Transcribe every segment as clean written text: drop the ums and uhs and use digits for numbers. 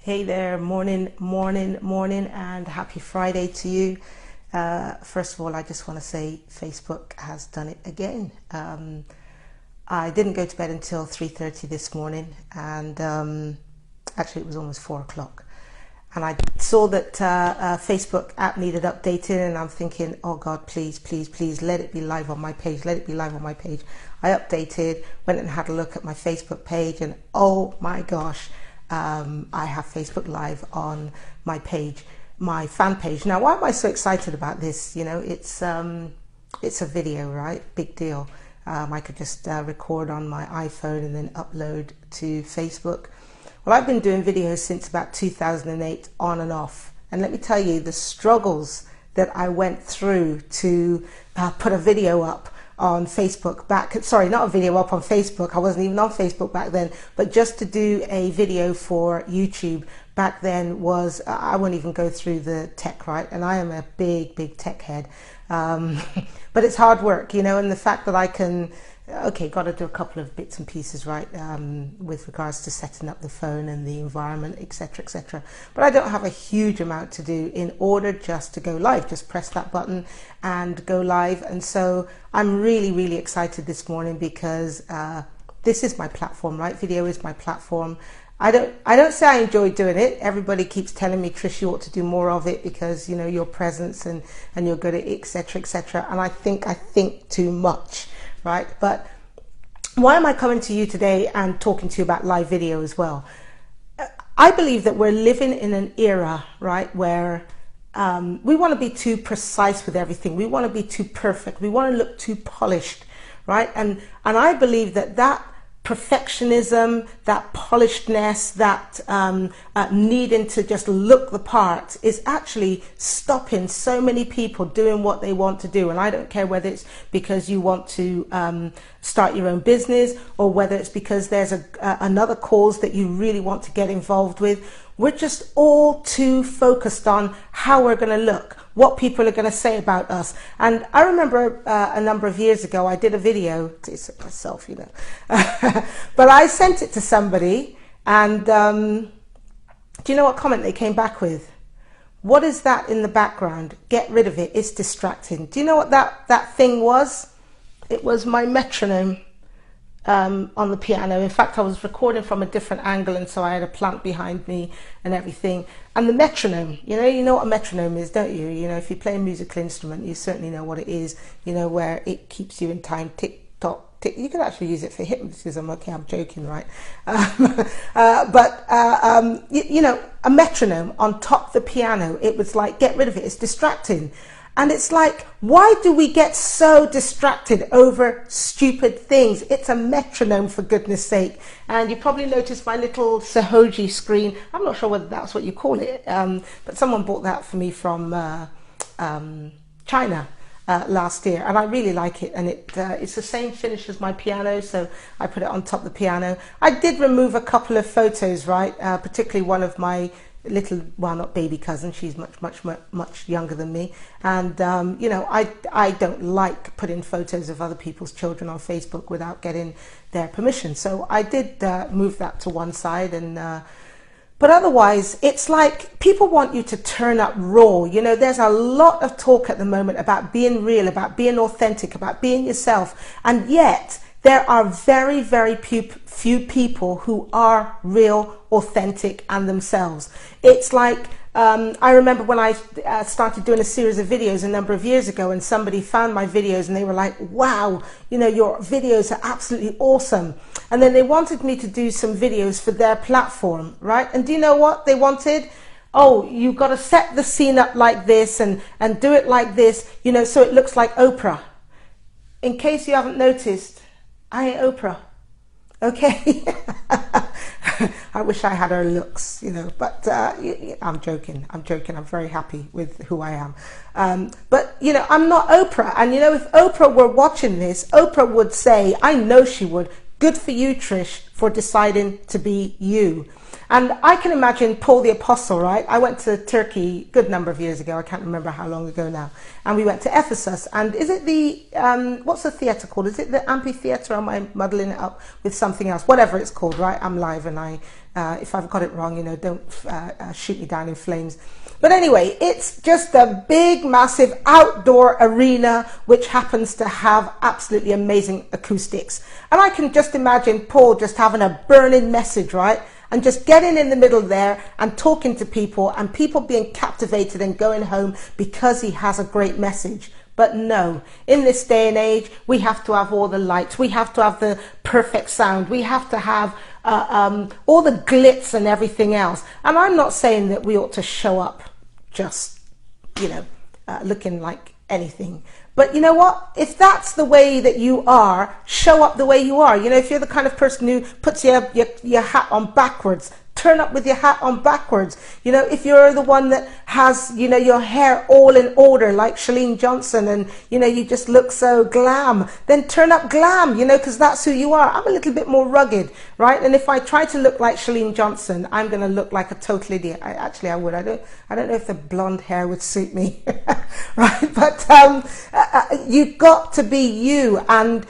Hey there, morning, and happy Friday to you. First of all, I just want to say Facebook has done it again. I didn't go to bed until 3:30 this morning, and actually it was almost 4 o'clock. And I saw that Facebook app needed updating, and I'm thinking, oh God, please, please, please, let it be live on my page, let it be live on my page. I updated, went and had a look at my Facebook page, and oh my gosh, I have Facebook Live on my page, my fan page. Now, why am I so excited about this? You know, it's a video, right? Big deal. I could just record on my iPhone and then upload to Facebook. Well, I've been doing videos since about 2008, on and off. And let me tell you, the struggles that I went through to put a video up on Facebook sorry, not a video up on Facebook. I wasn't even on Facebook back then, but just to do a video for YouTube back then was, I won't even go through the tech, right? And I am a big tech head. But it's hard work, you know, and the fact that I can, okay, got to do a couple of bits and pieces, right, with regards to setting up the phone and the environment, etc., etc. But I don't have a huge amount to do in order just to go live. Just press that button and go live. And so I'm really excited this morning because this is my platform, right? Video is my platform. I don't say I enjoy doing it. Everybody keeps telling me, Trish, you ought to do more of it because, you know, your presence and you're good at it, etc., etc. And I think too much. Right, but why am I coming to you today and talking to you about live video as well? I believe that we're living in an era, right, where we want to be too precise with everything. We want to be too perfect. We want to look too polished, right? And I believe that perfectionism, that polishedness, that needing to just look the part is actually stopping so many people doing what they want to do. And I don't care whether it's because you want to start your own business or whether it's because there's another cause that you really want to get involved with. We're just all too focused on how we're going to look, what people are going to say about us. And I remember a number of years ago, I did a video, it's myself, you know, but I sent it to somebody, and do you know what comment they came back with? What is that in the background? Get rid of it, it's distracting. Do you know what that thing was? It was my metronome on the piano. In fact, I was recording from a different angle, and so I had a plant behind me and everything. And the metronome, you know what a metronome is, don't you? You know, if you play a musical instrument, you certainly know what it is, you know, where it keeps you in time, tick, tock, tick. You could actually use it for hypnotism. Okay, I'm joking, right? You know, a metronome on top of the piano, it was like, get rid of it, it's distracting. And it's like, why do we get so distracted over stupid things? It's a metronome, for goodness sake. And you probably noticed my little Sahoji screen. I'm not sure whether that's what you call it, but someone bought that for me from China last year, and I really like it. And it's the same finish as my piano, so I put it on top of the piano. I did remove a couple of photos, right? Particularly one of my little, well, not baby cousin, she's much younger than me, and you know, I don't like putting photos of other people's children on Facebook without getting their permission, so I did move that to one side. And but otherwise, it's like people want you to turn up raw. You know, there's a lot of talk at the moment about being real, about being authentic, about being yourself, and yet there are very few people who are real, authentic, and themselves. It's like, I remember when I started doing a series of videos a number of years ago, and somebody found my videos and they were like, wow, you know, your videos are absolutely awesome. And then they wanted me to do some videos for their platform, right? And do you know what they wanted? Oh, you've got to set the scene up like this and do it like this, you know, so it looks like Oprah. In case you haven't noticed, I ain't Oprah, okay? I wish I had her looks, you know, but I'm joking. I'm very happy with who I am. But, you know, I'm not Oprah. And, you know, if Oprah were watching this, Oprah would say, I know she would, good for you, Trish. for deciding to be you. And I can imagine Paul the Apostle, right? I went to Turkey a good number of years ago. I can't remember how long ago now. And we went to Ephesus. And is it the, what's the theatre called? Is it the amphitheatre? Or am I muddling it up with something else? Whatever it's called, right? I'm live and if I've got it wrong, you know, don't shoot me down in flames. But anyway, it's just a big, massive outdoor arena which happens to have absolutely amazing acoustics. And I can just imagine Paul just having a burning message, right? And just getting in the middle there and talking to people and people being captivated and going home because he has a great message. But no, in this day and age, we have to have all the lights. We have to have the perfect sound. We have to have all the glitz and everything else. And I'm not saying that we ought to show up just, you know, looking like anything. But you know what? If that's the way that you are, show up the way you are. You know, if you're the kind of person who puts your hat on backwards, turn up with your hat on backwards. You know, if you're the one that has, you know, your hair all in order like Shalene Johnson and, you know, you just look so glam, then turn up glam, you know, because that's who you are. I'm a little bit more rugged, right? And if I try to look like Shalene Johnson, I'm going to look like a total idiot. I would. I don't know if the blonde hair would suit me, right? But you've got to be you. And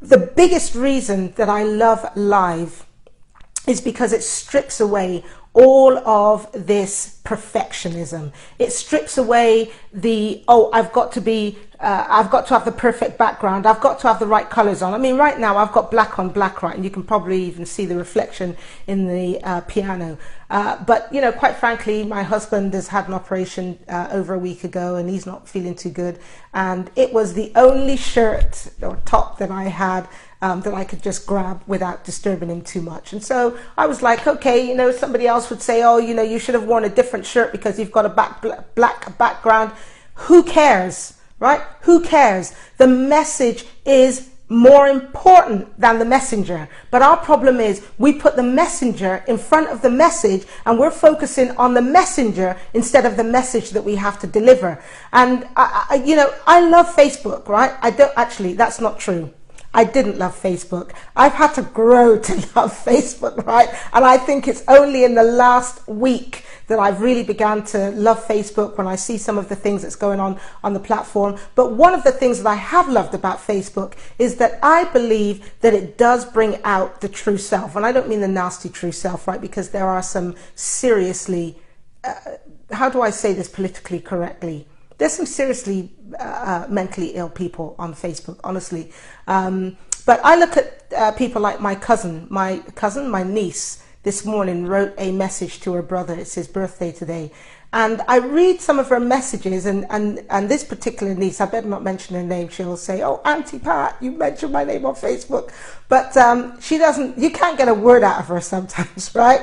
the biggest reason that I love live is because it strips away all of this perfectionism. It strips away the, oh, I've got to have the perfect background. I've got to have the right colors on. I mean, right now I've got black on black, right? And you can probably even see the reflection in the piano. But, you know, quite frankly, my husband has had an operation over a week ago and he's not feeling too good. And it was the only shirt or top that I had that I could just grab without disturbing him too much. And so I was like, okay, you know, somebody else would say, oh, you know, you should have worn a different shirt because you've got a black background. Who cares, right? Who cares? The message is more important than the messenger. But our problem is we put the messenger in front of the message and we're focusing on the messenger instead of the message that we have to deliver. And you know, I love Facebook, right? I don't actually, that's not true. I didn't love Facebook. I've had to grow to love Facebook, right? And I think it's only in the last week that I've really began to love Facebook when I see some of the things that's going on the platform. But one of the things that I have loved about Facebook is that I believe that it does bring out the true self. And I don't mean the nasty true self, right? Because there are some seriously, how do I say this politically correctly? There's some seriously mentally ill people on Facebook, honestly. But I look at people like my niece, this morning wrote a message to her brother. It's his birthday today. And I read some of her messages and this particular niece, I better not mention her name, she'll say, oh, Auntie Pat, you mentioned my name on Facebook. But she doesn't, you can't get a word out of her sometimes, right?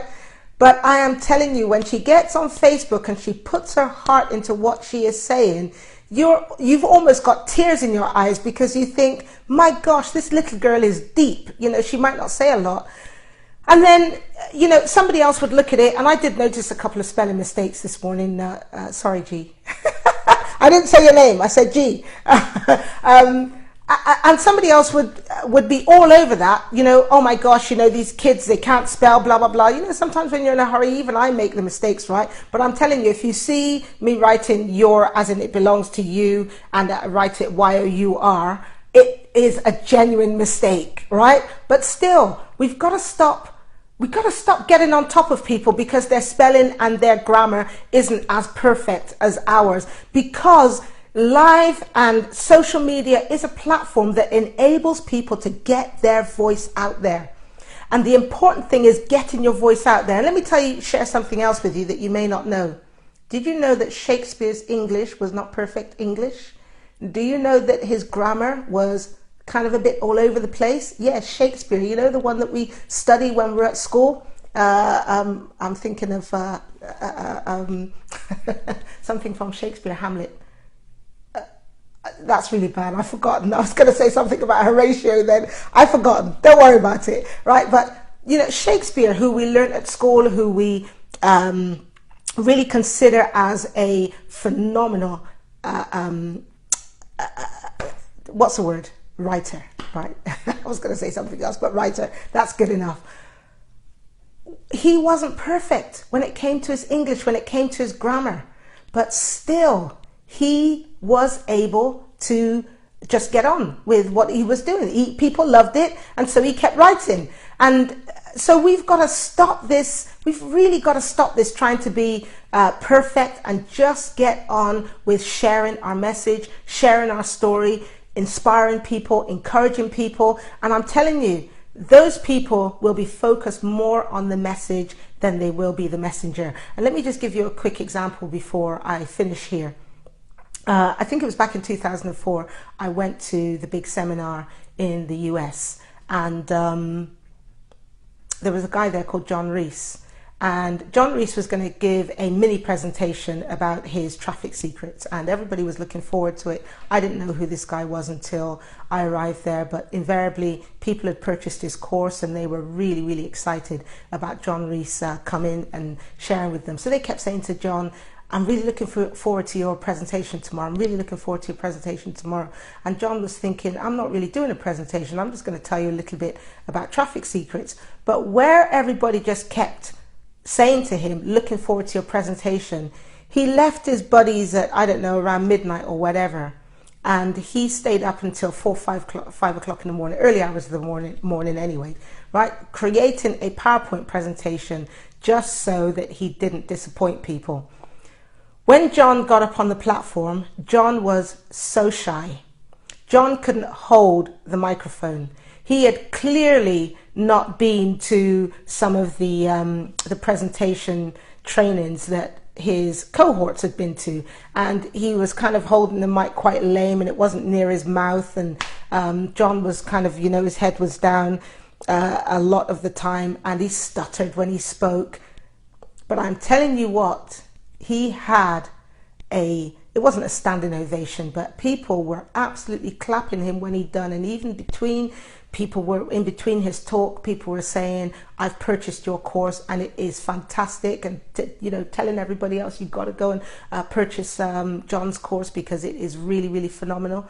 But I am telling you, when she gets on Facebook and she puts her heart into what she is saying, you've almost got tears in your eyes because you think, my gosh, this little girl is deep. You know, she might not say a lot. And then, you know, somebody else would look at it, and I did notice a couple of spelling mistakes this morning. Sorry, G. I didn't say your name, I said G. And somebody else would be all over that, you know, oh my gosh, you know, these kids, they can't spell, blah, blah, blah. You know, sometimes when you're in a hurry, even I make the mistakes, right? But I'm telling you, if you see me writing your, as in it belongs to you, and write it Y-O-U-R, it is a genuine mistake, right? But still, we've got to stop getting on top of people because their spelling and their grammar isn't as perfect as ours, because live and social media is a platform that enables people to get their voice out there. And the important thing is getting your voice out there. And let me share something else with you that you may not know. Did you know that Shakespeare's English was not perfect English? Do you know that his grammar was kind of a bit all over the place? Yes, Shakespeare, you know, the one that we study when we're at school. I'm thinking of something from Shakespeare, Hamlet. That's really bad. I've forgotten. I was going to say something about Horatio then. I've forgotten. Don't worry about it, right? But, you know, Shakespeare, who we learned at school, who we really consider as a phenomenal, what's the word? Writer, right? I was going to say something else, but writer, that's good enough. he wasn't perfect when it came to his English, when it came to his grammar, but still he was able to just get on with what he was doing. People loved it, and so he kept writing. And so we've got to stop this. We've really got to stop this trying to be perfect, and just get on with sharing our message, sharing our story, inspiring people, encouraging people. And I'm telling you, those people will be focused more on the message than they will be the messenger. And let me just give you a quick example before I finish here. I think it was back in 2004, I went to the big seminar in the US, and there was a guy there called John Reese. And John Reese was going to give a mini presentation about his traffic secrets, and everybody was looking forward to it. I didn't know who this guy was until I arrived there, but invariably people had purchased his course and they were really, really excited about John Reese coming and sharing with them. So they kept saying to John, I'm really looking forward to your presentation tomorrow. I'm really looking forward to your presentation tomorrow. And John was thinking, I'm not really doing a presentation. I'm just going to tell you a little bit about traffic secrets. But where everybody just kept saying to him, looking forward to your presentation, he left his buddies at, I don't know, around midnight or whatever. And he stayed up until 5 o'clock in the morning, early hours of the morning anyway, right? Creating a PowerPoint presentation just so that he didn't disappoint people. When John got up on the platform, John was so shy. John couldn't hold the microphone. He had clearly not been to some of the presentation trainings that his cohorts had been to, and he was kind of holding the mic quite lame, and it wasn't near his mouth, and John was kind of, his head was down a lot of the time, and he stuttered when he spoke. But I'm telling you what, he had it wasn't a standing ovation, but people were absolutely clapping him when he'd done. And even people were in between his talk, people were saying, I've purchased your course and it is fantastic. And, telling everybody else, you've got to go and purchase John's course because it is really, really phenomenal.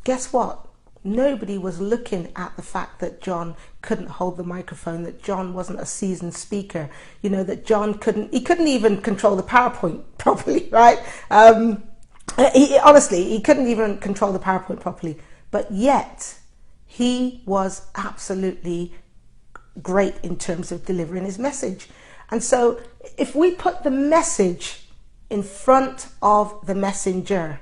Guess what? Nobody was looking at the fact that John couldn't hold the microphone, that John wasn't a seasoned speaker, that John couldn't even control the PowerPoint properly, right? He couldn't even control the PowerPoint properly, but yet he was absolutely great in terms of delivering his message. And so if we put the message in front of the messenger,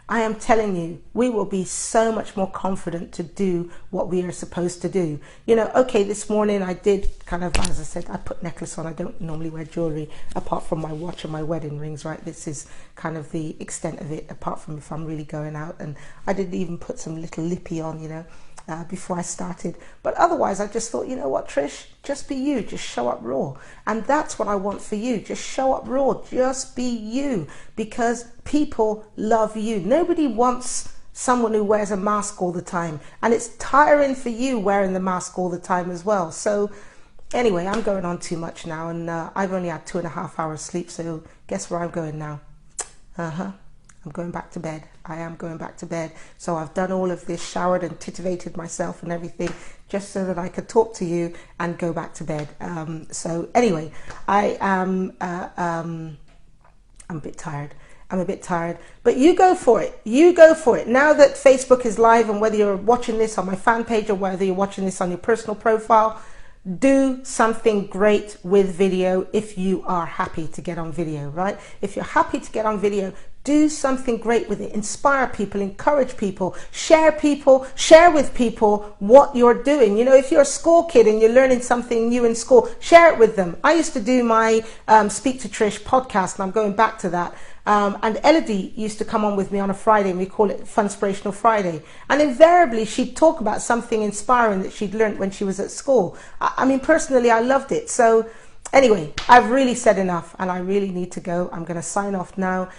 I am telling you, we will be so much more confident to do what we are supposed to do. Okay, this morning I did kind of, as I said, I put necklace on. I don't normally wear jewelry apart from my watch and my wedding rings, right? This is kind of the extent of it, apart from if I'm really going out. And I did even put some little lippy on, before I started. But otherwise, I just thought, you know what, Trish, just be you, just show up raw. And that's what I want for you. Just show up raw, just be you, because people love you. Nobody wants someone who wears a mask all the time. And it's tiring for you wearing the mask all the time as well. So anyway, I'm going on too much now, and I've only had 2.5 hours sleep. So guess where I'm going now? I'm going back to bed. I am going back to bed. So I've done all of this, showered and titivated myself and everything, just so that I could talk to you and go back to bed. So anyway, I'm a bit tired. I'm a bit tired, but you go for it. You go for it. Now that Facebook is live, and whether you're watching this on my fan page or whether you're watching this on your personal profile, do something great with video if you are happy to get on video, right? If you're happy to get on video, do something great with it. Inspire people, encourage people, share with people what you're doing. If you're a school kid and you're learning something new in school, share it with them. I used to do my Speak to Trish podcast, and I'm going back to that. And Elodie used to come on with me on a Friday, and we call it Funspirational Friday. And invariably, she'd talk about something inspiring that she'd learned when she was at school. I mean, personally, I loved it. So anyway, I've really said enough, and I really need to go. I'm going to sign off now.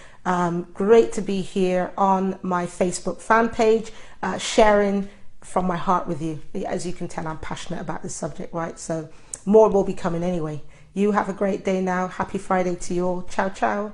Great to be here on my Facebook fan page, sharing from my heart with you. As you can tell, I'm passionate about this subject, right? So more will be coming anyway. You have a great day now. Happy Friday to you all. Ciao, ciao.